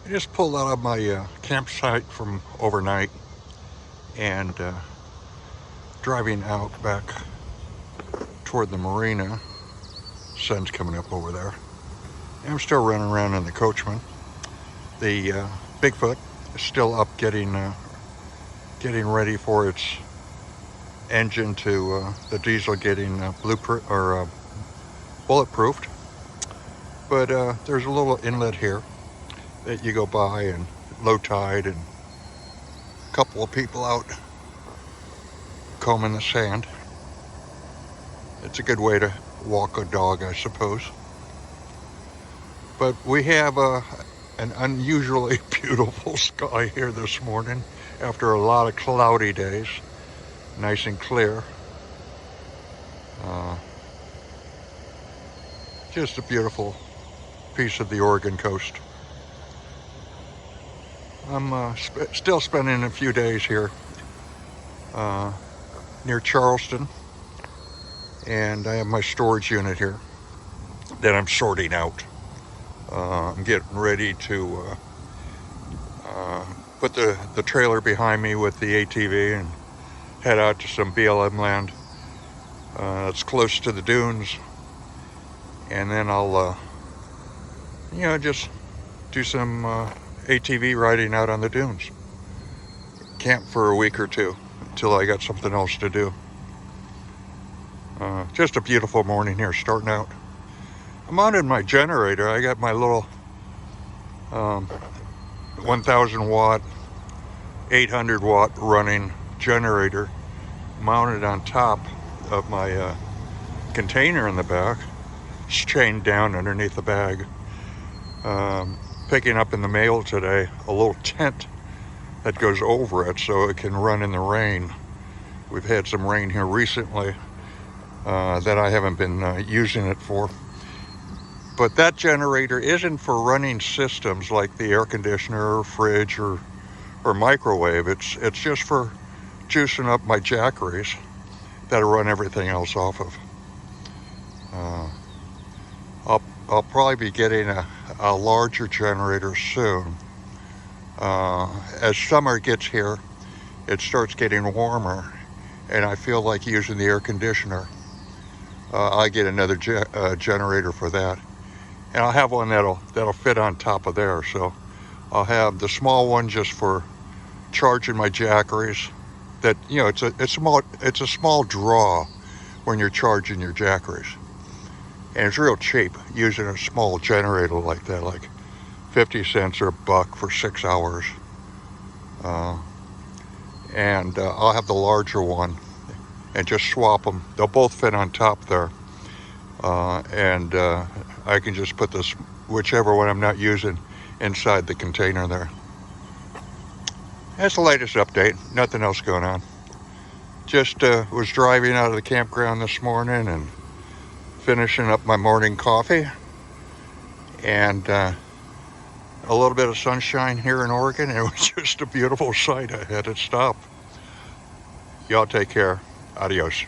I just pulled out of my campsite from overnight and driving out back toward the marina. Sun's coming up over there. And I'm still running around in the Coachmen. The Bigfoot is still up getting ready for its engine to the diesel getting blueprint or bulletproofed. But there's a little inlet here that you go by, and low tide, and a couple of people out combing the sand. It's a good way to walk a dog, I suppose. But we have an unusually beautiful sky here this morning after a lot of cloudy days. Nice and clear. Just a beautiful piece of the Oregon coast. I'm still spending a few days here near Charleston, and I have my storage unit here that I'm sorting out. I'm getting ready to put the trailer behind me with the ATV and head out to some BLM land that's close to the dunes, and then I'll just do some ATV riding out on the dunes. Camp for a week or two until I got something else to do. Just a beautiful morning here starting out. I'm on in my generator. I got my little 1000 watt 800 watt running generator mounted on top of my container in the back. It's chained down underneath the bag. Picking up in the mail today a little tent that goes over it so it can run in the rain. We've had some rain here recently that I haven't been using it for. But that generator isn't for running systems like the air conditioner or fridge or microwave. It's just for juicing up my jackeries that I run everything else off of. I'll probably be getting a larger generator soon. As summer gets here, it starts getting warmer, and I feel like using the air conditioner. I get another generator for that, and I'll have one that'll fit on top of there. So I'll have the small one just for charging my jackeries. That it's a small draw when you're charging your jackeries. And it's real cheap using a small generator like that, like 50 cents or $1 for 6 hours. And I'll have the larger one and just swap them. They'll both fit on top there. And I can just put this, whichever one I'm not using, inside the container there. That's the latest update. Nothing else going on. Just was driving out of the campground this morning and finishing up my morning coffee, and a little bit of sunshine here in Oregon. It was just a beautiful sight. I had to stop. Y'all take care. Adios.